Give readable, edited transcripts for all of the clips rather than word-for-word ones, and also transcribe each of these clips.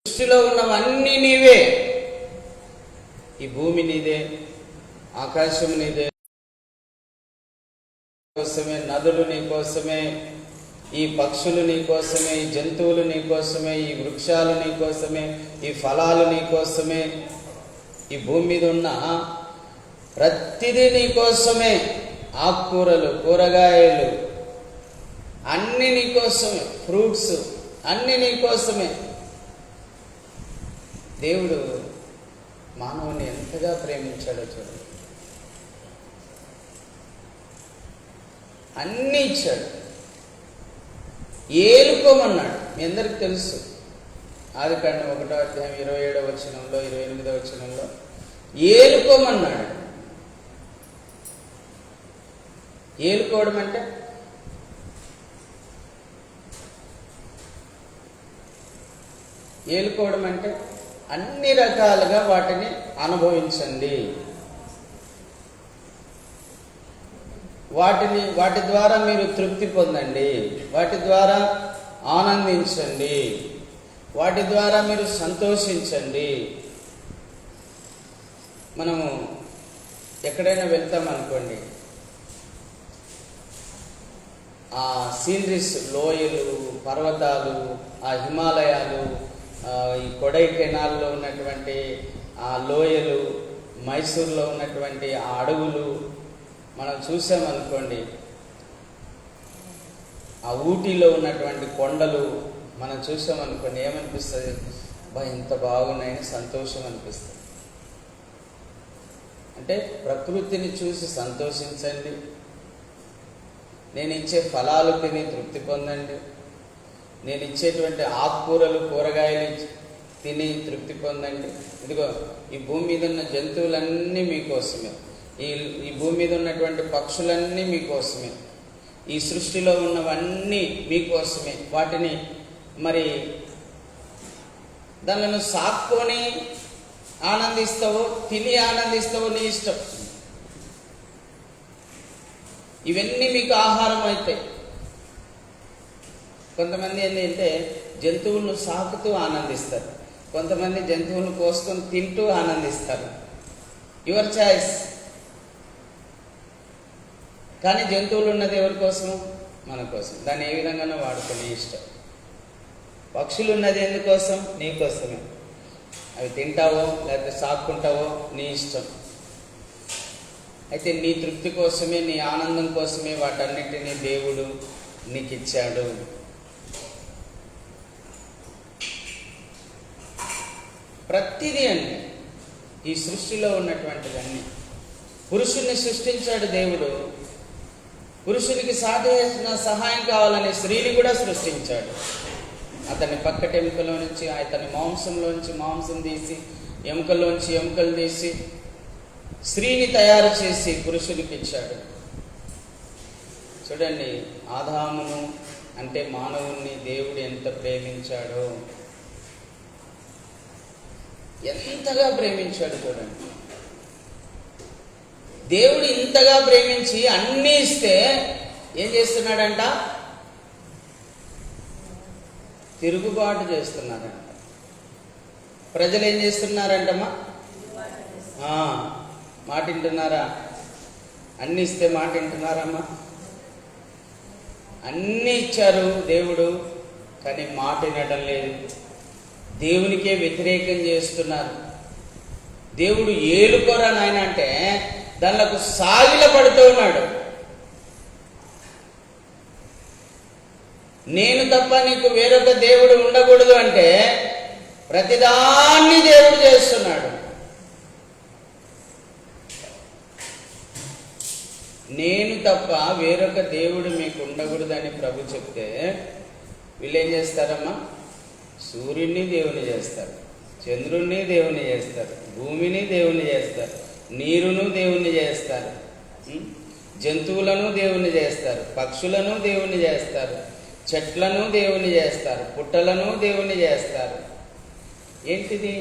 సృష్టిలో ఉన్నవన్నీ నీవే. ఈ భూమి నీదే, ఆకాశం నీదే, కోసమే నదులు నీ కోసమే, ఈ పక్షులు నీ కోసమే, ఈ జంతువులు నీ కోసమే, ఈ వృక్షాలు నీ కోసమే, ఈ ఫలాలు నీ కోసమే, ఈ భూమి మీద ఉన్న ప్రతిదీ నీ కోసమే. ఆకుకూరలు, కూరగాయలు అన్నీ నీ కోసమే, ఫ్రూట్స్ అన్నీ నీ కోసమే. దేవుడు మానవుని ఎంతగా ప్రేమించాడో చూడండి. అన్నీ ఇచ్చాడు, ఏలుకోమన్నాడు. మీ అందరికి తెలుసు, ఆదికాండం 1వ అధ్యాయం 27వ వచనంలో 28వ వచనంలో ఏలుకోమన్నాడు. ఏలుకోవడం అంటే అన్ని రకాలుగా వాటిని అనుభవించండి. వాటి ద్వారా మీరు తృప్తి పొందండి, వాటి ద్వారా ఆనందించండి, వాటి ద్వారా మీరు సంతోషించండి. మనము ఎక్కడైనా వెళ్తాం అనుకోండి, ఆ సీనరీస్, లోయలు, పర్వతాలు, ఆ హిమాలయాలు, ఈ కొడైకెనాల్లో ఉన్నటువంటి ఆ లోయలు, మైసూర్లో ఉన్నటువంటి ఆ అడవులు మనం చూసామనుకోండి, ఆ ఊటీలో ఉన్నటువంటి కొండలు మనం చూసామనుకోండి, ఏమనిపిస్తుంది? ఇంత బాగున్నాయని సంతోషం అనిపిస్తుంది. అంటే ప్రకృతిని చూసి సంతోషించండి, నేను ఇచ్చే ఫలాలు తిని తృప్తి పొందండి, నేను ఇచ్చేటువంటి ఆకుకూరలు, కూరగాయలు తిని తృప్తి పొందండి. ఇదిగో ఈ భూమి మీద ఉన్న జంతువులన్నీ మీకోసమే, ఈ భూమి మీద ఉన్నటువంటి పక్షులన్నీ మీకోసమే, ఈ సృష్టిలో ఉన్నవన్నీ మీకోసమే. వాటిని మరి దానిలను సాక్కొని ఆనందిస్తావో, తిని ఆనందిస్తావో నీ ఇష్టం. ఇవన్నీ మీకు ఆహారం అవుతాయి. కొంతమంది ఏంటంటే జంతువులను సాకుతూ ఆనందిస్తారు, కొంతమంది జంతువులను కోసుకొని తింటూ ఆనందిస్తారు. Your choice. కానీ జంతువులు ఉన్నది ఎవరి కోసం? మన కోసం. దాన్ని ఏ విధంగానూ వాడుకునే ఇష్టం. పక్షులు ఉన్నది ఎందుకోసం? నీ కోసమే. అవి తింటావో లేకపోతే సాక్కుంటావో నీ ఇష్టం. అయితే నీ తృప్తి కోసమే, నీ ఆనందం కోసమే వాటన్నిటినీ దేవుడు నీకు ఇచ్చాడు. ప్రతిదీ అండి, ఈ సృష్టిలో ఉన్నటువంటివన్నీ. పురుషుణ్ణి సృష్టించాడు దేవుడు, పురుషునికి సహాయం కావాలని స్త్రీని కూడా సృష్టించాడు. అతని పక్కటి ఎముకలో నుంచి, అతని మాంసంలోంచి మాంసం తీసి, ఎముకల్లోంచి ఎముకలు తీసి స్త్రీని తయారు చేసి పురుషునికి ఇచ్చాడు. చూడండి, ఆదామును అంటే మానవుణ్ణి దేవుడు ఎంత ప్రేమించాడో, ఎంతగా ప్రేమించాడు చూడండి. దేవుడు ఇంతగా ప్రేమించి అన్నీ ఇస్తే ఏం చేస్తున్నాడంట? తిరుగుబాటు చేస్తున్నారంట. ప్రజలు ఏం చేస్తున్నారంటమ్మా? మాట వింటున్నారా? అన్నీ ఇస్తే మాట వింటున్నారమ్మా? అన్నీ ఇచ్చారు దేవుడు, కానీ మాట వినడం లేదు. దేవునికే వ్యతిరేకం చేస్తున్నారు. దేవుడు ఏలుకోరా నాయన అంటే దానిలకు సాగిల పడుతూ ఉన్నాడు. నేను తప్ప నీకు వేరొక దేవుడు ఉండకూడదు అంటే ప్రతిదాన్ని దేవుడు చేస్తున్నాడు. నేను తప్ప వేరొక దేవుడు మీకు ఉండకూడదని ప్రభు చెప్తే వీళ్ళు ఏం చేస్తారమ్మా? సూర్యుడిని దేవుని చేస్తారు, చంద్రుణ్ణి దేవుని చేస్తారు, భూమిని దేవుని చేస్తారు, నీరును దేవుని చేస్తారు, జంతువులను దేవుని చేస్తారు, పక్షులను దేవుని చేస్తారు, చెట్లను దేవుని చేస్తారు, పుట్టలను దేవుని చేస్తారు. ఏంటిది?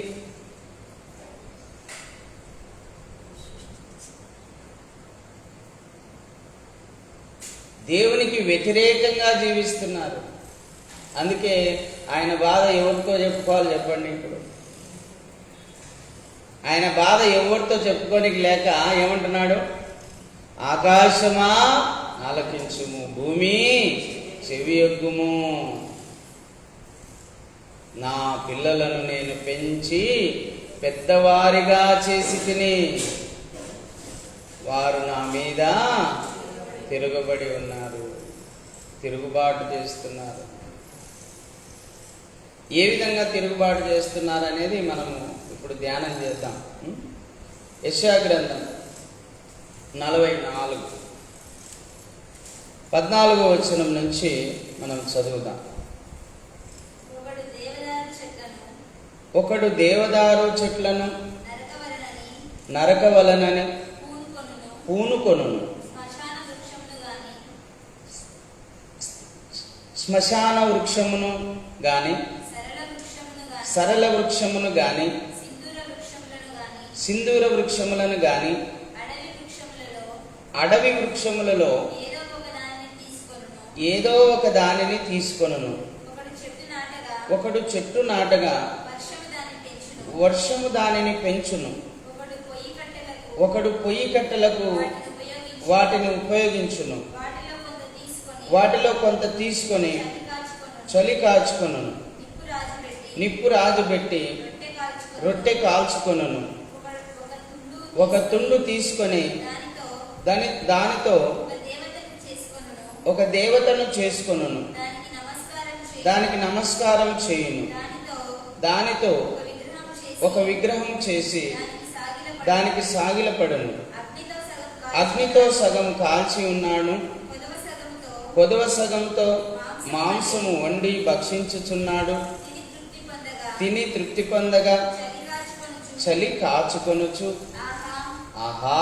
దేవునికి వ్యతిరేకంగా జీవిస్తున్నారు. అందుకే ఆయన బాధ ఎవరితో చెప్పుకోవాలి చెప్పండి. ఇప్పుడు ఆయన బాధ ఎవరితో చెప్పుకోనికి లేక ఏమంటున్నాడు? ఆకాశమా ఆలకించుము, భూమి చెవియొగ్గుము, నా పిల్లలను నేను పెంచి పెద్దవారిగా చేసి తిని వారు నా మీద తిరగబడి ఉన్నారు, తిరుగుబాటు చేస్తున్నారు. ఏ విధంగా తిరుగుబాటు చేస్తున్నారు అనేది మనము ఇప్పుడు ధ్యానం చేద్దాం. యెషయా గ్రంథం 44:14 వచనం నుంచి మనం చదువుదాం. ఒకడు దేవదారు చెట్లను నరకవలనని పూనుకొనును, శ్మశాన వృక్షమును గాని సరళ వృక్షమును గాని సింధూర వృక్షములను గాని అడవి వృక్షములలో ఏదో ఒక దానిని తీసుకొనును. ఒకడు చెట్టు నాటగా వర్షము దానిని పెంచును. ఒకడు పొయ్యి కట్టెలకు వాటిని ఉపయోగించును. వాటిలో కొంత తీసుకొని చలి కాచుకొనును. నిప్పు రాజుబెట్టి రొట్టె కాల్చుకొనును. ఒక తుండు తీసుకొని దానితో ఒక దేవతను చేసుకొనును. దానికి నమస్కారం చేయును. దానితో ఒక విగ్రహం చేసి దానికి సాగిలపడును. అగ్నితో సగం కాల్చి ఉన్నాను, కొదవ సగంతో మాంసము వండి భక్షించుచున్నాడు. తిని తృప్తి పొందగా చలి కాచుకొనుచు, ఆహా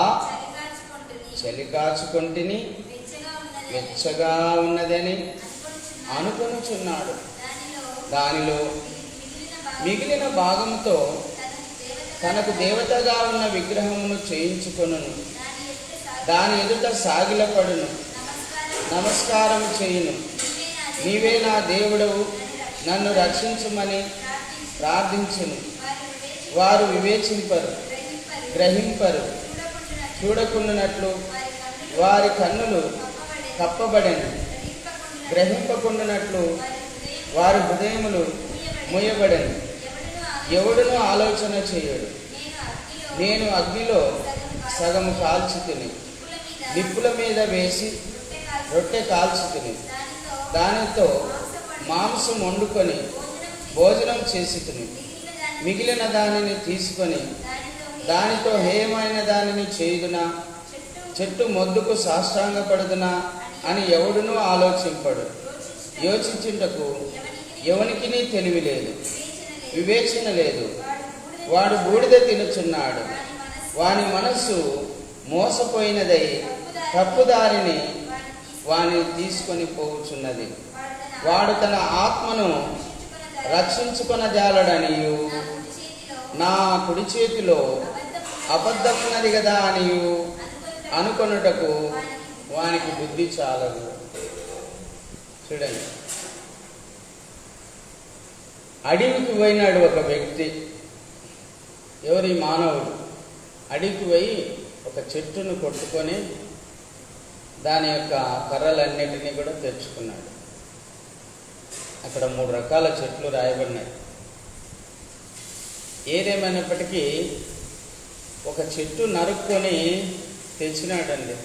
చలి కాచుకొంటిని, వెచ్చగా ఉన్నదని అనుకొనుచున్నాడు. దానిలో మిగిలిన భాగంతో తనకు దేవతగా ఉన్న విగ్రహమును చేయించుకొనును. దాని ఎదుట సాగిలపడును, నమస్కారం చేయును. నీవే నా దేవుడవు, నన్ను రక్షించుమని ప్రార్థించును. వారు వివేచింపరు, గ్రహింపరు. చూడకుండానట్లు వారి కన్నులు కప్పబడెను. గ్రహింపకుండానట్లు వారి హృదయములు మూయబడెను. ఎవడునూ ఆలోచన చేయడు. నేను అగ్నిలో సగము కాల్చుతిని, నిప్పుల మీద వేసి రొట్టె కాల్చుతిని. దానితో మాంసం వండుకొని భోజనం చేసితిని. మిగిలిన దానిని తీసుకొని దానితో హేయమైన దానిని చేయుదునా, చెట్టు మొద్దుకు సాష్టాంగపడుదునా అని ఎవడునూ ఆలోచింపడు. యోచించుటకు ఎవనికినీ తెలివి లేదు, వివేచన లేదు. వాడు బూడిద తినుచున్నాడు. వాని మనస్సు మోసపోయినదై తప్పుదారిని వాని తీసుకొని పోవుచున్నది. వాడు తన ఆత్మను రక్షించుకొనజాలడనియు, నా కుడి చేతిలో అబద్ధమున్నది కదా అనియు అనుకొనుటకు వానికి బుద్ధి చాలదు. చూడండి, అడవికి పోయినాడు ఒక వ్యక్తి. ఎవరి మానవుడు అడవికి పోయి ఒక చెట్టును కొట్టుకొని దాని యొక్క కర్రలన్నిటినీ కూడా తెచ్చుకున్నాడు. అక్కడ 3 రకాల చెట్లు రాయబడినాయి. ఏదేమైనప్పటికీ ఒక చెట్టు నరుక్కొని తెచ్చినాడండి.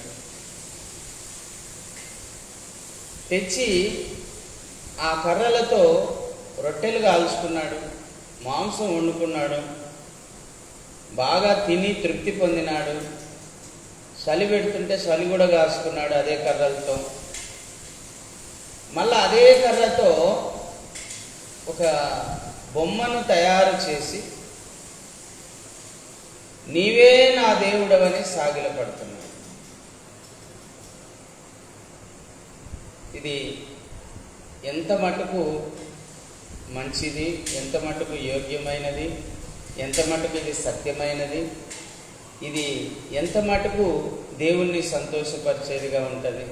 తెచ్చి ఆ కర్రలతో రొట్టెలు కాల్చుకున్నాడు, మాంసం వండుకున్నాడు, బాగా తిని తృప్తి పొందినాడు. చలి పెడుతుంటే చలి కూడా కాసుకున్నాడు అదే కర్రలతో. మళ్ళీ అదే కర్రతో ఒక బొమ్మను తయారు చేసి నీవే నా దేవుడవని సాగిలపడుతున్నాడు. ఇది ఎంత మటుకు మంచిది, ఎంత మటుకు యోగ్యమైనది, ఎంత మటుకు ఇది సత్యమైనది, ఇది ఎంత మటుకు దేవుణ్ణి సంతోషపరిచేదిగా ఉంటుంది.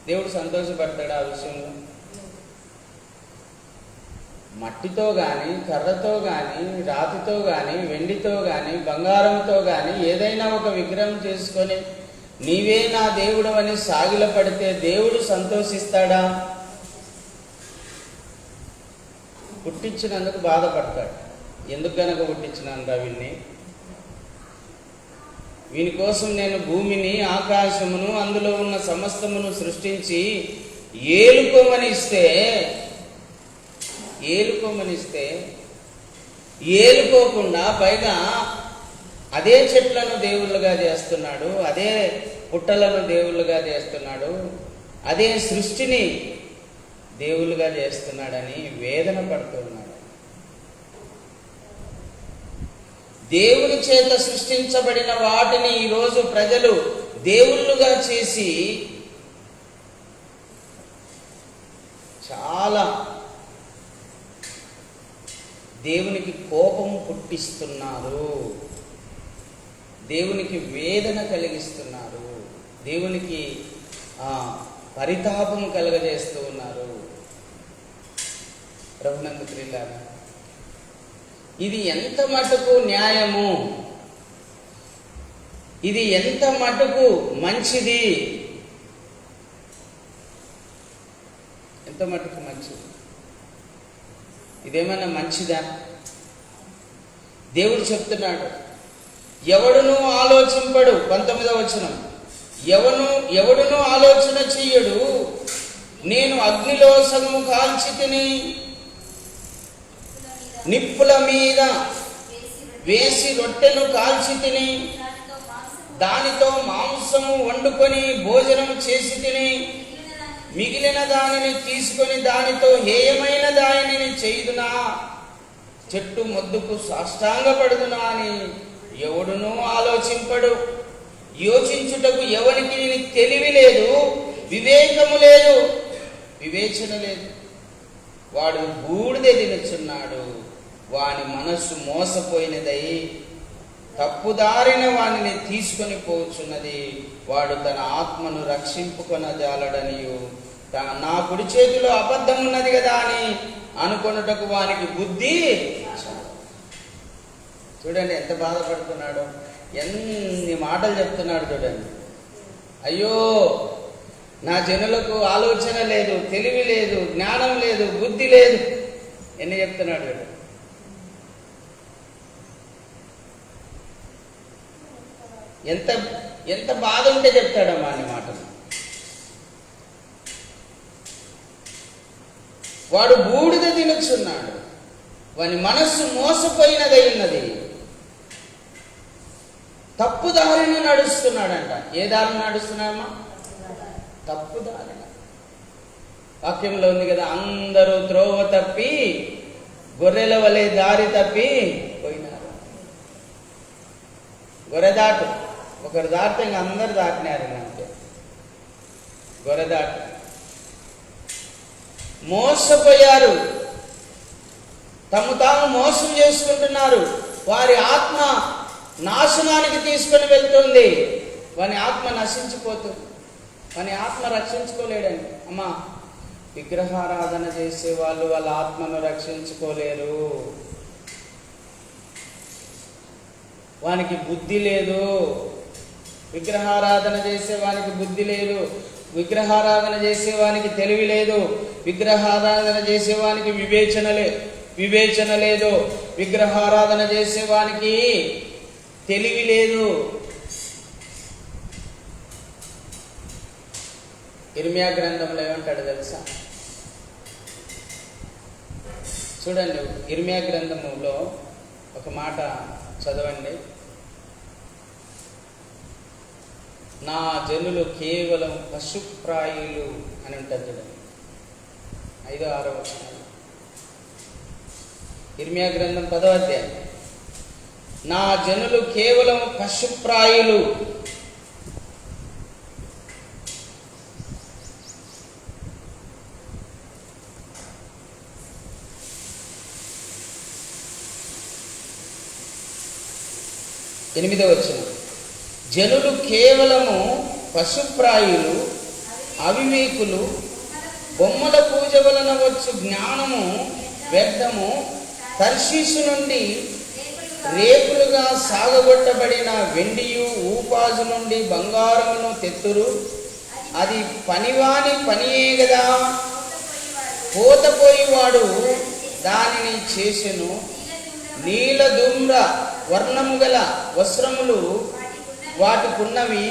దేవుడు సంతోషపడతాడు ఆ విషయంలో? మట్టితో కానీ, కర్రతో కానీ, రాతితో కానీ, వెండితో కానీ, బంగారంతో కానీ ఏదైనా ఒక విగ్రహం చేసుకొని నీవే నా దేవుడు అని సాగిలపడితే దేవుడు సంతోషిస్తాడా? పుట్టించినందుకు బాధపడతాడు. ఎందుకు గనక పుట్టించినాను వీడిని, వీని కోసం నేను భూమిని, ఆకాశమును, అందులో ఉన్న సమస్తమును సృష్టించి ఏలుకోమనిస్తే ఏలుకోకుండా పైగా అదే చెట్లను దేవుళ్ళుగా చేస్తున్నాడు, అదే పుట్టలను దేవుళ్ళుగా చేస్తున్నాడు, అదే సృష్టిని దేవుళ్ళుగా చేస్తున్నాడని వేదన పడుతున్నాడు. దేవుని చేత సృష్టించబడిన వాటిని ఈరోజు ప్రజలు దేవుళ్ళుగా చేసి చాలా దేవునికి కోపం పుట్టిస్తున్నారు, దేవునికి వేదన కలిగిస్తున్నారు, దేవునికి పరితాపం కలగజేస్తూ ఉన్నారు. ప్రభునందు ప్రియులారా, ఇది ఎంత మటుకు న్యాయము, ఇది ఎంత మటుకు మంచిది, ఎంత మటుకు మంచిది? ఇదేమన్నా మంచిదా? దేవుడు చెప్తున్నాడు, ఎవడును ఆలోచింపడు. 19వ వచనం, ఎవడును ఆలోచన చెయ్యడు. నేను అగ్నిలో సగము కాల్చి తిని నిప్పుల మీద వేసి రొట్టెను కాల్చి తిని దానితో మాంసము వండుకొని భోజనం చేసి తిని మిగిలిన దానిని తీసుకొని దానితో హేయమైన దానిని చేయుదునా, చెట్టు మొద్దుకు సాష్టాంగపడుదునా అని ఎవడునూ ఆలోచింపడు. యోచించుటకు ఎవరికి తెలివి లేదు, వివేకము లేదు, వివేచన లేదు. వాడు బూడిద తినుచున్నాడు, వాని మనస్సు మోసపోయినదై తప్పుదారిన వానిని తీసుకొని పోచున్నది. వాడు తన ఆత్మను రక్షింపుకొనజాలడనియు నా కుడి చేతిలో అబద్ధం ఉన్నది కదా అని అనుకొనుటకు వానికి బుద్ధి. చూడండి ఎంత బాధపడుతున్నాడు, ఎన్ని మాటలు చెప్తున్నాడు చూడండి. అయ్యో, నా జనులకు ఆలోచన లేదు, తెలివి లేదు, జ్ఞానం లేదు, బుద్ధి లేదు, ఎన్ని చెప్తున్నాడు చూడండి. ఎంత ఎంత బాధ ఉంటే చెప్తాడమ్మా అన్ని మాటలు. వాడు బూడిద తినొచ్చున్నాడు, వాని మనస్సు మోసపోయినదై ఉన్నది, తప్పు దారిని నడుస్తున్నాడంట. ఏ దారిని నడుస్తున్నాడమ్మా? తప్పు దారిన. వాక్యంలో ఉంది కదా, అందరూ త్రోవ తప్పి గొర్రెల వలె దారి తప్పి పోయినారు. గొర్రె దాటు, ఒకరు దాటితే ఇంక అందరు దాటినారు. అంతే, గొర్రె దాటు. మోసపోయారు, తాము మోసం చేసుకుంటున్నారు. వారి ఆత్మ నాశనానికి తీసుకొని వెళ్తుంది. వాని ఆత్మ నశించిపోతుంది, వాని ఆత్మ రక్షించుకోలేడండి. అమ్మా, విగ్రహారాధన చేసే వాళ్ళు వాళ్ళ ఆత్మను రక్షించుకోలేరు. వానికి బుద్ధి లేదు. విగ్రహారాధన చేసే వానికి బుద్ధి లేదు, విగ్రహారాధన చేసేవానికి తెలివి లేదు, విగ్రహారాధన చేసేవానికి వివేచన లేదు, విగ్రహారాధన చేసేవానికి తెలివి లేదు. ఇర్మియా గ్రంథంలో ఏమంటాడు తెలుసా? చూడండి, ఇర్మియా గ్రంథంలో ఒక మాట చదవండి. నా జనులు కేవలం పశుప్రాయులు అని ఉంటుంది చూడండి, 5-6 వచనాలు. ఇర్మియా గ్రంథం 10వ అధ్యాయం. నా జనులు కేవలం పశుప్రాయులు, ఎనిమిదవ వచనం. జనులు కేవలము పశుప్రాయులు, అవివేకులు, బొమ్మల పూజ వలన వచ్చు జ్ఞానము వ్యర్థము. తర్షీసు నుండి రేపులుగా సాగగొట్టబడిన వెండియు ఊపాజు నుండి బంగారమును తెత్తురు. అది పనివాని పనియే గదా. పోతపోయివాడు దానిని చేసెను. నీలధూమ్ర వర్ణము గల వస్త్రములు వాటికున్నవి.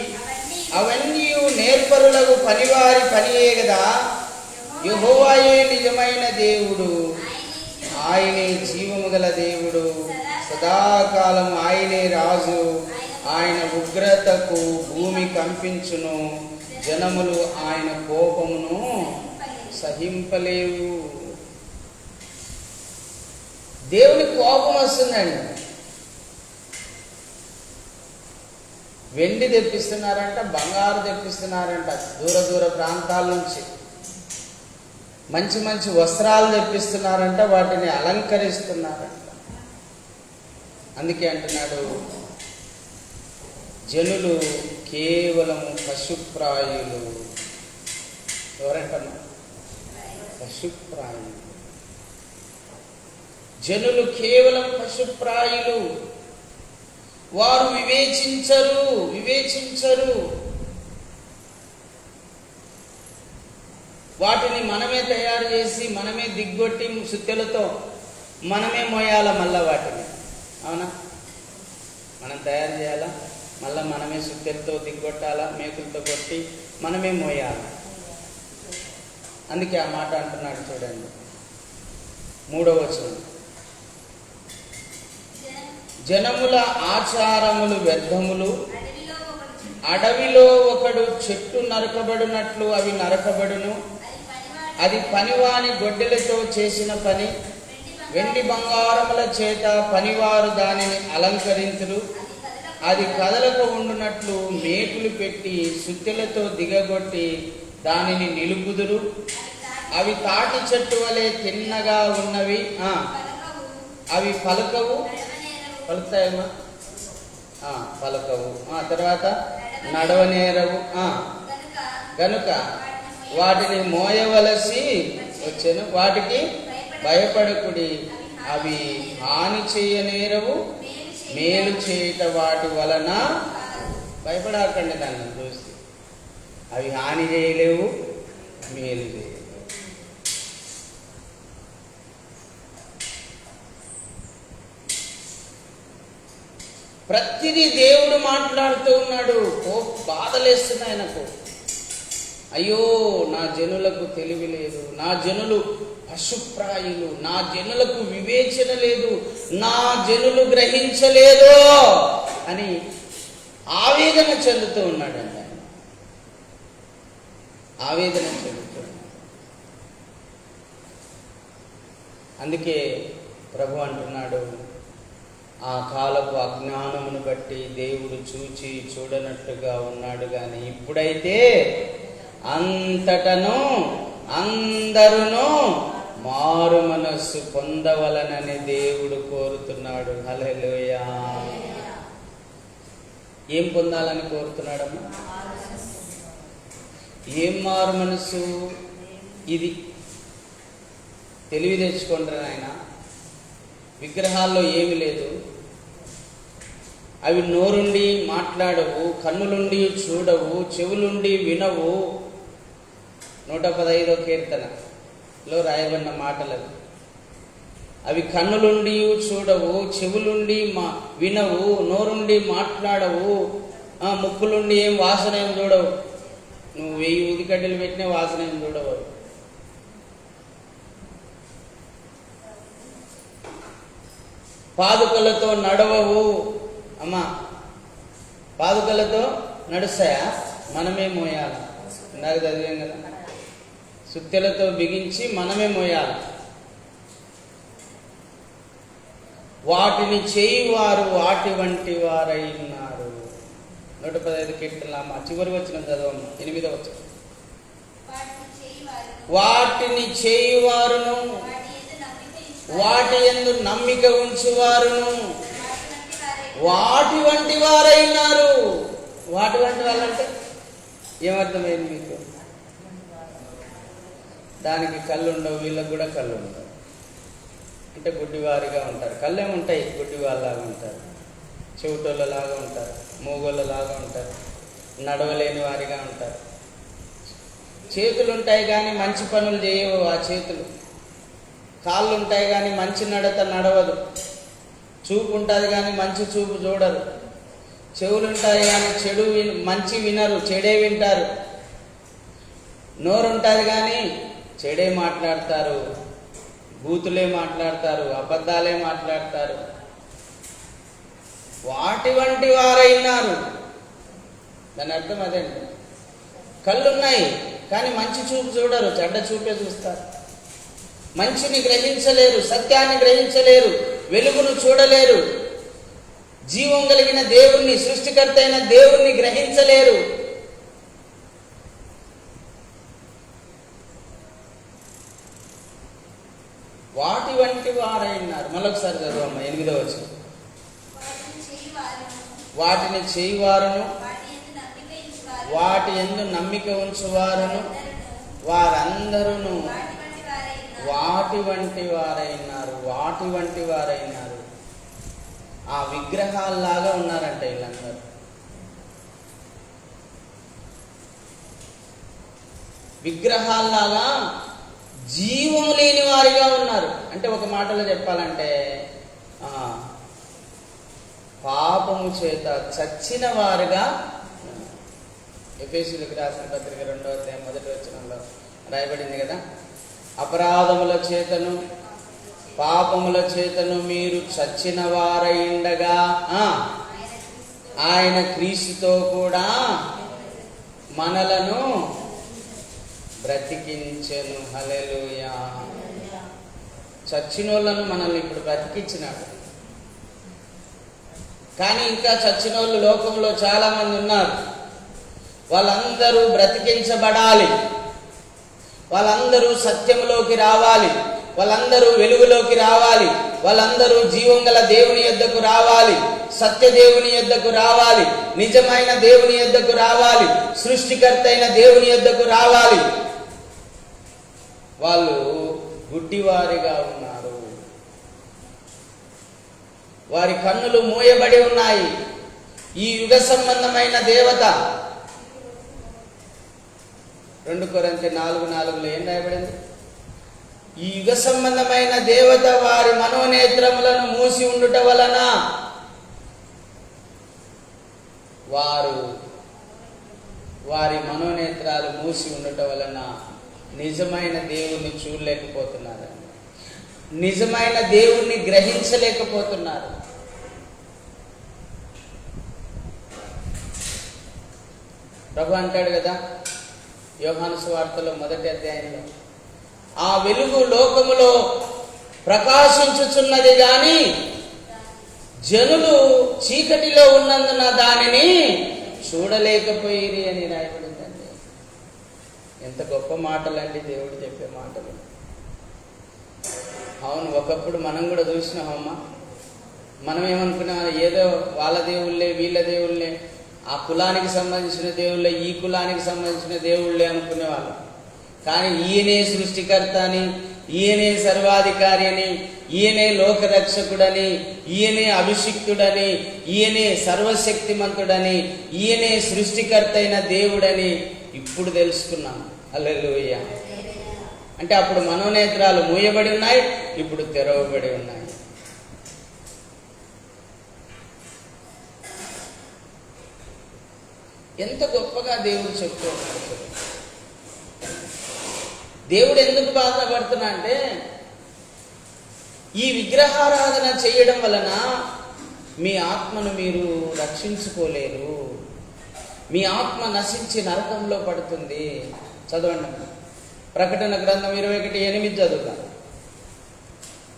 అవన్నీ నేర్పరులకు పనివారి పనియే గదా. యెహోవాయే నిజమైన దేవుడు, ఆయనే జీవము గల దేవుడు, సదాకాలం ఆయనే రాజు. ఆయన ఉగ్రతకు భూమి కంపించును, జనములు ఆయన కోపమును సహింపలేవు. దేవుని కోపం వస్తుందండి. వెండి తెప్పిస్తున్నారంట, బంగారు తెప్పిస్తున్నారంట, దూర దూర ప్రాంతాల నుంచి మంచి మంచి వస్త్రాలు తెప్పిస్తున్నారంట, వాటిని అలంకరిస్తున్నారంట. అందుకే అంటున్నాడు, జనులు కేవలము పశుప్రాయులు. ఎవరంటున్నారు? పశుప్రాయులు. జనులు కేవలం పశుప్రాయులు. వారు వివేచించరు. వాటిని మనమే తయారు చేసి, మనమే దిగ్గొట్టి సుత్తెలతో మనమే మోయాల. మళ్ళా వాటిని అవునా, మనం తయారు చేయాలా, మళ్ళా మనమే సుత్తెలతో దిగ్గొట్టాలా, మేకులతో కొట్టి మనమే మోయాల. అందుకే ఆ మాట అంటున్నాడు చూడండి, 3వ వచనం. జనముల ఆచారములు వ్యర్థములు. అడవిలో ఒకడు చెట్టు నరకబడినట్లు అవి నరకబడును. అది పనివాని గొడ్డెలతో చేసిన పని. వెండి బంగారముల చేత పనివారు దానిని అలంకరించురు. అది కదలక ఉండునట్లు మేకులు పెట్టి సుత్తెలతో దిగగొట్టి దానిని నిలుపుదురు. అవి తాటి చెట్టు వలె తిన్నగా ఉన్నవి. అవి పలకవు. పలుకుతాయమ్మా? పలకవు. తర్వాత నడవనేరవు. గనుక వాటిని మోయవలసి వచ్చెను. వాటికి భయపడకుడి. అవి హాని చేయనేరవు, మేలు చేయట వాటి వలన. భయపడకండి దాన్ని చూసి. అవి హాని చేయలేవు, మేలు చేయలేవు. ప్రతిదీ దేవుడు మాట్లాడుతూ ఉన్నాడు. బాధలేస్తున్నాయి ఆయనకు. అయ్యో, నా జనులకు తెలివి లేదు, నా జనులు పశుప్రాయులు, నా జనులకు వివేచన లేదు, నా జనులు గ్రహించలేదు అని ఆవేదన చెందుతూ ఉన్నాడండి ఆయన. ఆవేదన చెందుతూ ఉన్నాడు. అందుకే ప్రభు అంటున్నాడు, ఆ కాలపు అజ్ఞానమును బట్టి దేవుడు చూచి చూడనట్టుగా ఉన్నాడు, కానీ ఇప్పుడైతే అంతటను అందరును మారు మనస్సు పొందవలనని దేవుడు కోరుతున్నాడు. హల్లెలూయా. ఏం పొందాలని కోరుతున్నాడమ్మా? ఏం మారు మనస్సు? ఇది తెలివి తెచ్చుకోండి నాయన. విగ్రహాల్లో ఏమి లేదు. అవి నోరుండి మాట్లాడవు, కన్నులుండి చూడవు, చెవులుండి వినవు. 115వ కీర్తనలో రాయబడిన మాటలు. అవి కన్నులుండి చూడవు, చెవులుండి వినవు, నోరుండి మాట్లాడవు, ముక్కులుండి ఏం వాసన ఏం చూడవు. నువ్వు 1000 ఊదికడ్డలు పెట్టినా వాసన ఏం చూడవు. పాదుకలతో నడవవు. అమ్మా, పాదుకలతో నడుస్తాయా? మనమే మోయాలి. ఇందాక చదివాం కదా, సుత్తెలతో బిగించి మనమే మోయాలి. వాటిని చేయువారు వాటి వంటి వారై ఉన్నారు. 115 కీర్తనలు అమ్మ. చివరి వచ్చిన చదవమ్మ, 8వ వచనం. వాటిని చేయువారును వాటి యందు నమ్మిక ఉంచువారును వాటి వంటి వారైనారు. వాటి వంటి వాళ్ళంటే ఏమర్థమైంది మీకు? దానికి కళ్ళు ఉండవు, వీళ్ళకు కూడా కళ్ళు ఉండవు. అంటే గుడ్డివారిగా ఉంటారు. కళ్ళేమి ఉంటాయి, గుడ్డివాళ్ళలాగా ఉంటారు, చెవిటోళ్ళలాగా ఉంటారు, మూగోళ్ళలాగా ఉంటారు, నడవలేని వారిగా ఉంటారు. చేతులు ఉంటాయి కానీ మంచి పనులు చేయవు ఆ చేతులు. కాళ్ళు ఉంటాయి కానీ మంచి నడత నడవదు. చూపు ఉంటుంది కానీ మంచి చూపు చూడరు. చెవులు ఉంటాయి కానీ మంచి వినరు, చెడే వింటారు. నోరు ఉంటుంది కానీ చెడే మాట్లాడతారు, బూతులే మాట్లాడతారు, అబద్ధాలే మాట్లాడతారు. వాటి వంటి వారైనారు. దాని అర్థం అదేంటి. కళ్ళున్నాయి కానీ మంచి చూపు చూడరు, చెడ్డ చూపే చూస్తారు. మంచిని గ్రహించలేరు, సత్యాన్ని గ్రహించలేరు, వెలుగును చూడలేరు, జీవం కలిగిన దేవుణ్ణి, సృష్టికర్త అయిన దేవుణ్ణి గ్రహించలేరు. వాటి వంటి వారైనారు. మరొకసారి చదువమ్మ, 8వ వచనం. వాటిని చేయువారును వాటి యందు నమ్మిక ఉంచువారును వారందరూ వాటి వంటి వారైనారు. వాటి వంటి వారైనారు. ఆ విగ్రహాల్లాగా ఉన్నారంట వీళ్ళందరూ. విగ్రహాల్లాగా జీవం లేని వారిగా ఉన్నారు. అంటే ఒక మాటలో చెప్పాలంటే పాపము చేత చచ్చిన వారుగా. ఎఫెసీయులకు రాసిన పత్రిక 2వ అధ్యాయం 1వ వచనంలో రాయబడింది కదా, అపరాధముల చేతను పాపముల చేతను మీరు చచ్చిన వారైండగా ఆయన క్రీస్తుతో కూడా మనలను బ్రతికించెను. హల్లెలూయా. చచ్చినోళ్ళను మనల్ని ఇప్పుడు బ్రతికించినాడు. కానీ ఇంకా చచ్చినోళ్ళు లోకంలో చాలా మంది ఉన్నారు. వాళ్ళందరూ బ్రతికించబడాలి, వాళ్ళందరూ సత్యంలోకి రావాలి, వాళ్ళందరూ వెలుగులోకి రావాలి, వాళ్ళందరూ జీవం గల దేవుని యొద్దకు రావాలి, సత్య దేవుని యొద్దకు రావాలి, నిజమైన దేవుని యొద్దకు రావాలి, సృష్టికర్త అయిన దేవుని యొద్దకు రావాలి. వాళ్ళు గుడ్డివారిగా ఉన్నారు. వారి కన్నులు మూయబడి ఉన్నాయి. ఈ యుగ సంబంధమైన దేవత 2 కొరింథీ 4:4 ఏం రాయబడింది? ఈ యుగ సంబంధమైన దేవత వారి మనోనేత్రములను మూసి ఉండుట వలన వారి మనోనేత్రాలు మూసి ఉండుట వలన నిజమైన దేవుణ్ణి చూడలేకపోతున్నారు, నిజమైన దేవుణ్ణి గ్రహించలేకపోతున్నారు. ప్రభు అంటాడు కదా యోహాను సువార్తలో 1వ అధ్యాయంలో, ఆ వెలుగు లోకములో ప్రకాశించుచున్నది గాని జనులు చీకటిలో ఉన్నందున దానిని చూడలేకపోయిరి అని రాయబడిందండి. ఎంత గొప్ప మాటలండి దేవుడు చెప్పే మాటలు. అవును, ఒకప్పుడు మనం కూడా చూసినామమ్మా. మనం ఏమనుకున్నాం, ఏదో వాళ్ళ దేవుళ్ళే వీళ్ళ దేవుళ్ళే, ఆ కులానికి సంబంధించిన దేవుళ్ళే ఈ కులానికి సంబంధించిన దేవుళ్ళే అనుకునేవాళ్ళం. కానీ ఈయనే సృష్టికర్త అని, ఈయనే సర్వాధికారి అని, ఈయనే లోకరక్షకుడని, ఈయనే అభిషిక్తుడని, ఈయనే సర్వశక్తిమంతుడని, ఈయనే సృష్టికర్త అయిన దేవుడని ఇప్పుడు తెలుసుకున్నాం. హల్లెలూయా. అంటే అప్పుడు మనోనేత్రాలు మూయబడి ఉన్నాయి, ఇప్పుడు తెరవబడి ఉన్నాయి. ఎంత గొప్పగా దేవుడు చెప్తూ ఉన్నాడు. దేవుడు ఎందుకు బాధపడుతున్నా అంటే, ఈ విగ్రహారాధన చేయడం వలన మీ ఆత్మను మీరు రక్షించుకోలేరు, మీ ఆత్మ నశించి నరకంలో పడుతుంది. చదవండి, ప్రకటన గ్రంథం 21:8 చదువుతాం.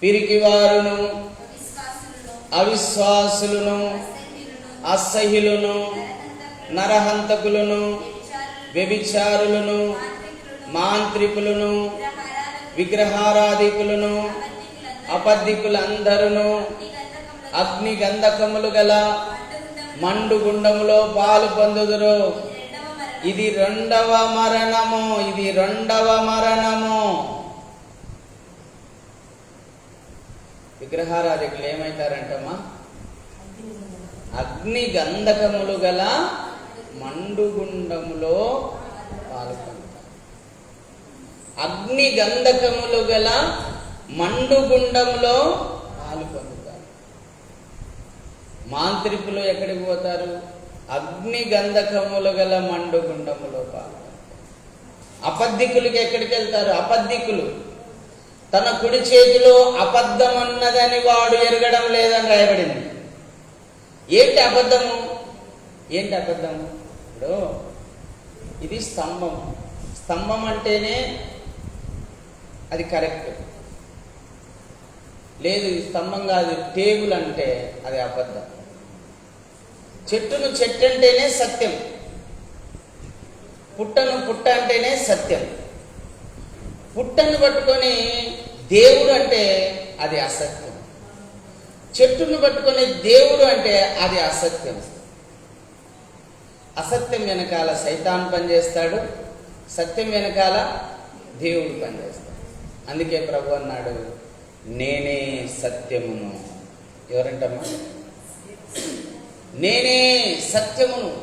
పిరికి వారును, అవిశ్వాసులను, అసహ్యులను, నరహంతకులను, వ్యభిచారులను, మాంత్రికులను, విగ్రహారాధికులను, అబద్ధికులందరూ అగ్ని గంధకములు గల మండుగుండములో పాలు పొందుదురు. ఇది 2వ మరణము. ఇది 2వ మరణము. విగ్రహారాధికులు ఏమవుతారంటమ్మా? అగ్ని గంధకములు గల మండుగుండములో పాల్గొంటారు. అగ్ని గంధకములు గల మండుగుండములో పాల్గొంటారు. మాంత్రికులు ఎక్కడికి పోతారు? అగ్ని గంధకములు గల మండుగుండములో పాల్గొంటారు. అబద్ధికులకి ఎక్కడికి వెళ్తారు? అబద్ధికులు తన కుడి చేతిలో అబద్ధం అన్నదని వాడు ఎరగడం లేదని రాయబడింది. ఏంటి అబద్ధము? ఏంటి అబద్ధము? ఇప్పుడు ఇది స్తంభం. స్తంభం అంటేనే అది కరెక్ట్. లేదు ఇది స్తంభం కాదు టేబుల్ అంటే అది అబద్ధం. చెట్టును చెట్టు అంటేనే సత్యం. పుట్టను పుట్ట అంటేనే సత్యం. పుట్టను పట్టుకొని దేవుడు అంటే అది అసత్యం. చెట్టును పట్టుకొని దేవుడు అంటే అది అసత్యం. అసత్యం వెనకాల సైతాన్ పనిచేస్తాడు, సత్యం వెనకాల దేవుడు పనిచేస్తాడు. అందుకే ప్రభు అన్నాడు, నేనే సత్యమును. ఎవరంటమ్మా? నేనే సత్యమును.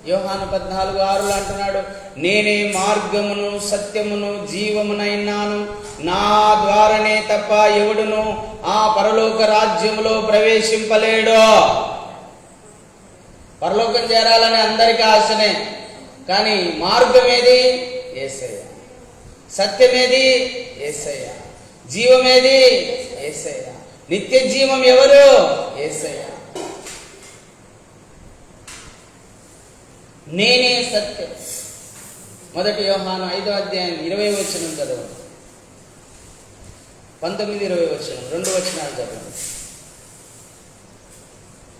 యోహాను 14:6 అంటున్నాడు, నేనే మార్గమును సత్యమును జీవమునైనాను, నా ద్వారానే తప్ప ఎవడును ఆ పరలోక రాజ్యములో ప్రవేశింపలేడు. పరలోకం చేరాలని అందరికీ ఆశనే, కానీ మార్గం ఏది? యేసయ్య. సత్యమేది? యేసయ్య. జీవమేది? యేసయ్య. నిత్య జీవం ఎవరు? యేసయ్య. నేనే సత్యం. 1 యోహాను 5వ అధ్యాయం 20వ వచనం చదవండి. 19-20 వచనం, 2 వచనాలు చదవండి.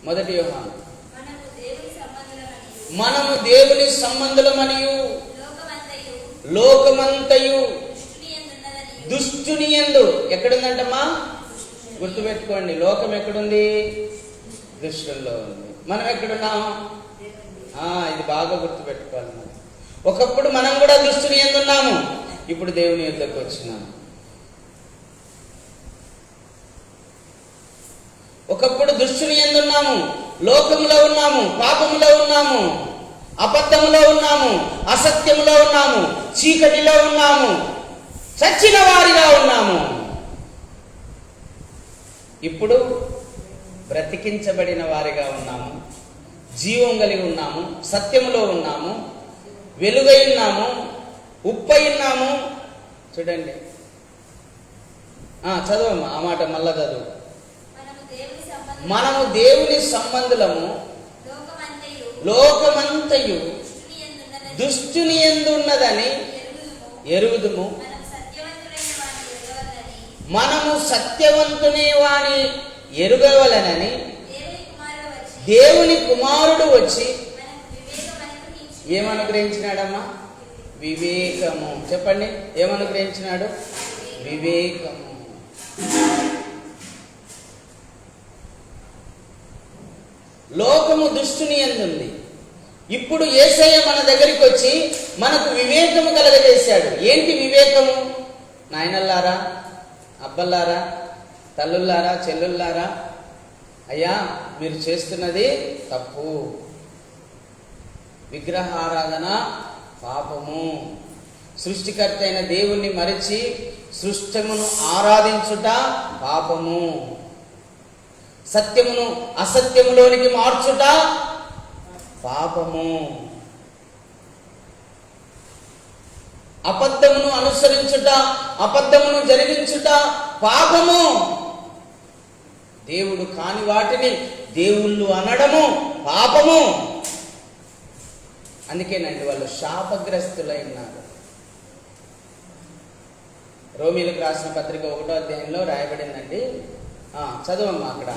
1 యోహాను, మనము దేవుని సంబంధులమనియు లోకమంతయు దుష్టుని యందు. ఎక్కడుందంటమ్మా? గుర్తుపెట్టుకోండి, లోకం ఎక్కడుంది? దుష్టుల్లో ఉంది. మనం ఎక్కడున్నాం? ఇది బాగా గుర్తుపెట్టుకోవాలి. ఒకప్పుడు మనం కూడా దుష్టుని యందు ఉన్నాము, ఇప్పుడు దేవుని యుద్ధకు వచ్చినాము. ఒకప్పుడు దుష్టుని యందు ఉన్నాము, లోకములో ఉన్నాము, పాపములో ఉన్నాము, అబద్ధములో ఉన్నాము, అసత్యములో ఉన్నాము, చీకటిలో ఉన్నాము, చచ్చిన వారిగా ఉన్నాము. ఇప్పుడు బ్రతికించబడిన వారిగా ఉన్నాము, జీవం కలిగి ఉన్నాము, సత్యములో ఉన్నాము, వెలుగై ఉన్నాము, ఉప్పై ఉన్నాము. చూడండి, చదవమ్మా ఆ మాట మళ్ళా చదువు. మనము దేవుని సంబంధులము, లోకమంతయు దుష్టుని యందు ఉన్నదని ఎరుగుదుము. మనము సత్యవంతుని వాని ఎరుగవలనని దేవుని కుమారుడు వచ్చి ఏమనుగ్రహించినాడమ్మా? వివేకము. చెప్పండి, ఏమనుగ్రహించినాడు? వివేకము. లోకము దుష్టుని యందుంది. ఇప్పుడు యేసయ్య మన దగ్గరికి వచ్చి మనకు వివేకము కలగజేశాడు. ఏంటి వివేకము? నాయనల్లారా, అబ్బల్లారా, తల్లుల్లారా, చెల్లుల్లారా, అయ్యా మీరు చేస్తున్నది తప్పు. విగ్రహారాధన పాపము. సృష్టికర్త అయిన దేవుణ్ణి మరిచి సృష్టమును ఆరాధించుట పాపము. సత్యమును అసత్యములోనికి మార్చుట పాపము. అబద్ధమును అనుసరించుట, అబద్ధమును జరిగించుట పాపము. దేవుడు కాని వాటిని దేవుళ్ళు అనడము పాపము. అందుకేనండి వాళ్ళు శాపగ్రస్తులై ఉన్నారు. రోమీలకు రాసిన పత్రిక 1వ అధ్యాయంలో రాయబడిందండి. చదవమ్మా అక్కడ.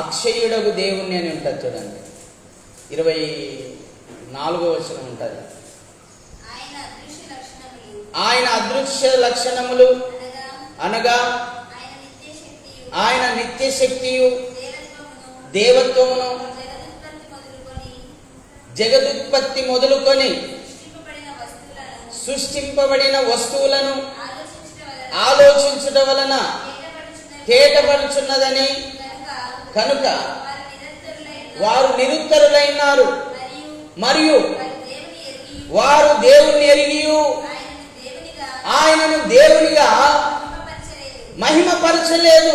అక్షయుడగు దేవుణ్ణి అని ఉంటుంది చూడండి, 24వ వచనం ఉంటుంది. ఆయన అదృశ్య లక్షణములు అనగా ఆయన నిత్య శక్తియు దేవత్వమును జగదుత్పత్తి మొదలుకొని సృష్టింపబడిన వస్తువులను ఆలోచించుట వలన తేటపరుచున్నదని కనుక వారు నిరుత్తరులైనారు. మరియు వారు దేవుణ్ణి ఎరిగి ఆయనను దేవునిగా మహిమపరచలేదు,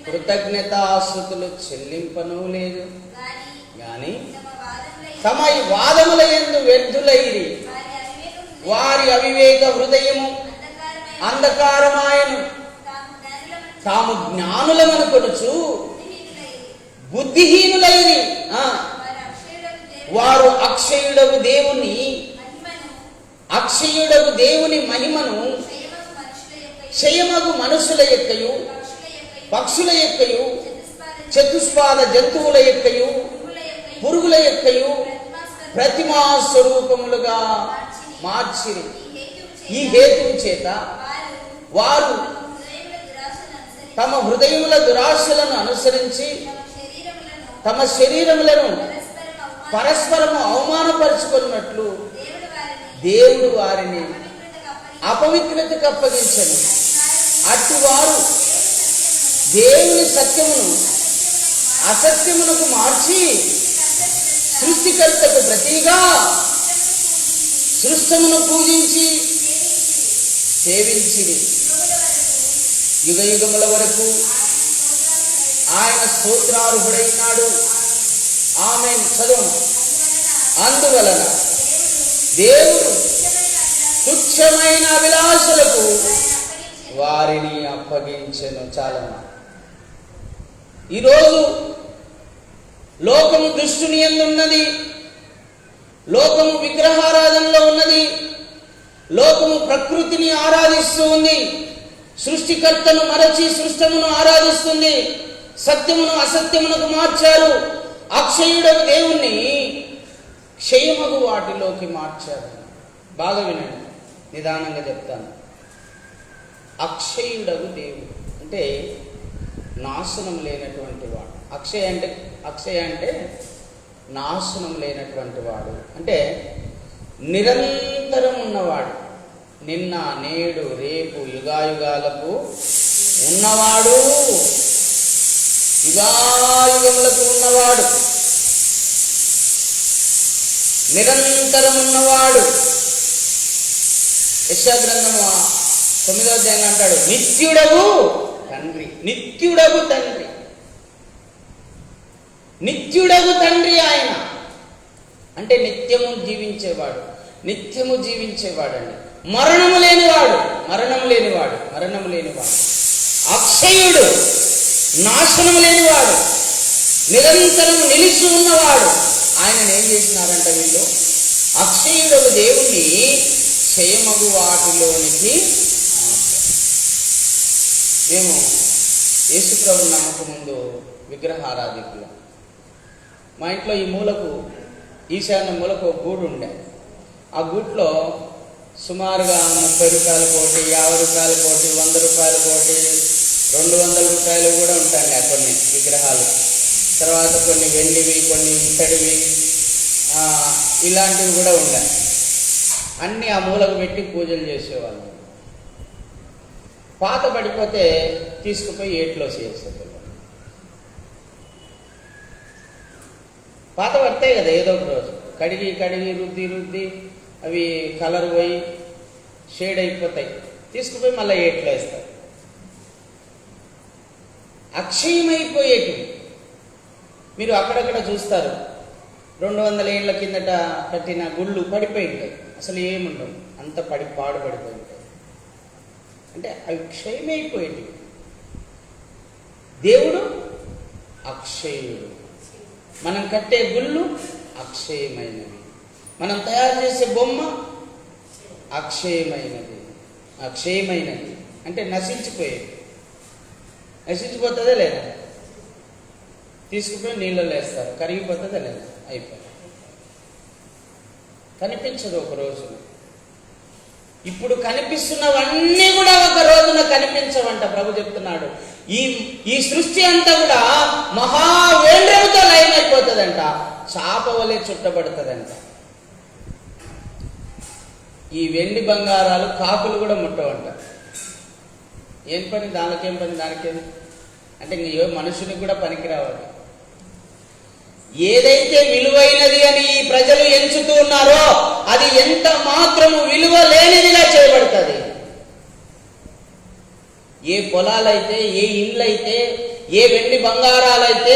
కృతజ్ఞతాస్తుతులు చెల్లింపను లేదు. గాని తమ వాదముల యందు వ్యర్థులైరి, వారి అవివేక హృదయము అంధకారమాయను. తాము జ్ఞానులమనుకొనుచు బుద్ధిహీనులైరి. వారు అక్షయుడగు దేవుని మహిమను క్షయమగు మనుషుల యొక్కయు పక్షుల యొక్కయు చతుష్పాద జంతువుల యొక్కయు పురుగుల యొక్కయు ప్రతిమా స్వరూపములుగా మార్చిరి. ఈ హేతువు చేత వారు తమ హృదయముల దురాశలను అనుసరించి తమ శరీరములను పరస్పరము అవమానపరుచుకున్నట్లు దేవుడు వారిని అపవిత్రతకు అప్పగించెను. అట్టివారు దేవుని సత్యమును అసత్యమునకు మార్చి సృష్టికర్తకు ప్రతిగా సృష్టమును పూజించి సేవించిరి. యుగ యుగముల వరకు ఆయన స్తోత్రార్హుడైనాడు. ఆమేన్. చదువు. అందువలన దేవుడు తుచ్చమైన అభిలాషలకు వారిని అప్పగించెను. చాలా ఈరోజు లోకము దుష్టుని యందున్నది, లోకము విగ్రహారాధనలో ఉన్నది, లోకము ప్రకృతిని ఆరాధిస్తూ ఉంది, సృష్టికర్తను మరచి సృష్టమును ఆరాధిస్తుంది, సత్యమును అసత్యమునకు మార్చారు, అక్షయుడకు దేవుణ్ణి క్షయమగు వాటిలోకి మార్చారు. బాగా వినండి, నిదానంగా చెప్తాను. అక్షయుడగు దేవుడు అంటే నాశనం లేనటువంటి వాడు. అక్షయ అంటే నాశనం లేనటువంటి వాడు, అంటే నిరంతరం ఉన్నవాడు, నిన్న నేడు రేపు యుగాయుగాలకు ఉన్నవాడు, యుగాయుగములకు ఉన్నవాడు, నిరంతరం ఉన్నవాడు. యెషయా గ్రంథము 9వ అధ్యాయంలో అంటాడు, నిత్యుడగు తండ్రి. నిత్యుడగు తండ్రి, నిత్యుడగు తండ్రి ఆయన అంటే నిత్యము జీవించేవాడు, నిత్యము జీవించేవాడండి. మరణము లేనివాడు, మరణము లేనివాడు, మరణము లేనివాడు. అక్షయుడు, నాశనము లేనివాడు, నిరంతరం నిలిచి ఉన్నవాడు. ఆయనను ఏం చేసినారంట వీళ్ళు? అక్షయుడు దేవుణ్ణి క్షయమగు వాటిలోనికి. మేము యేసుప్రభుని నమ్మక ముందు విగ్రహారాధికులు. మా ఇంట్లో ఈ మూలకు, ఈశాన్య మూలకు ఒక గూడు ఉండే. ఆ గూట్లో సుమారుగా 30 రూపాయల కోటి, 50 రూపాయల కోటి, 100 రూపాయల కోటి, 200 రూపాయలు కూడా ఉంటాయండి కొన్ని విగ్రహాలు. తర్వాత కొన్ని వెండివి, కొన్ని ఇత్తడివి, ఇలాంటివి కూడా ఉన్నాయి. అన్నీ ఆ మూలకు పెట్టి పూజలు చేసేవాళ్ళు. పాత పడిపోతే తీసుకుపోయి ఏట్లో చేసేవాళ్ళు. పాత పడతాయి కదా, ఏదో ఒక రోజు కడిగి కడిగి రుద్ది అవి కలర్ పోయి షేడ్ అయిపోతాయి, తీసుకుపోయి మళ్ళీ ఏట్లో వేస్తారు. అక్షయమైపోయేటివి మీరు అక్కడక్కడ చూస్తారు. 200 ఏళ్ల కిందట కట్టిన గుళ్ళు పడిపోయి ఉంటాయి, అసలు ఏముండవు, అంత పాడుపడిపోయి ఉంటాయి. అంటే అవి క్షయమైపోయేటివి. దేవుడు అక్షయుడు. మనం కట్టే గుళ్ళు అక్షయమైనవి, మనం తయారు చేసే బొమ్మ అక్షయమైనది. అక్షయమైనది అంటే నశించిపోయేది. నశించిపోతుందా లేదా? తీసుకుపోయి నీళ్ళలో వేస్తారు, కరిగిపోతుందా లేదా? అయిపోయింది. కనిపించదు ఒక రోజున. ఇప్పుడు కనిపిస్తున్నవన్నీ కూడా ఒక రోజున కనిపించవంట. ప్రభు చెప్తున్నాడు, ఈ సృష్టి అంతా కూడా మహావేంద్రముతో లయమైపోతుందంట, చాప వలె చుట్టబడుతుందంట. ఈ వెండి బంగారాలు కాకులు కూడా ముట్టవంట. ఏం పని దానికేం పని దానికేం అంటే ఇంక ఏ మనుషునికి కూడా పనికి రావాలి. ఏదైతే విలువైనది అని ఈ ప్రజలు ఎంచుతూ ఉన్నారో అది ఎంత మాత్రము విలువ లేనిదిగా చేయబడుతుంది. ఏ పొలాలైతే, ఏ ఇళ్ళైతే, ఏ వెండి బంగారాలైతే,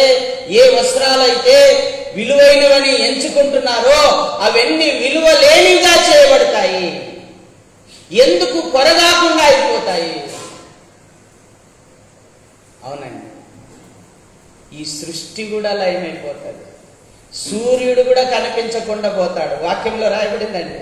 ఏ వస్త్రాలైతే విలువైనవని ఎంచుకుంటున్నారో అవన్నీ విలువ లేనివిగా చేయబడతాయి. ఎందుకు కొరగాకుండా అయిపోతాయి. అవునండి, ఈ సృష్టి కూడా లయమైపోతుంది. సూర్యుడు కూడా కనిపించకుండా పోతాడు. వాక్యంలో రాయబడిందండి.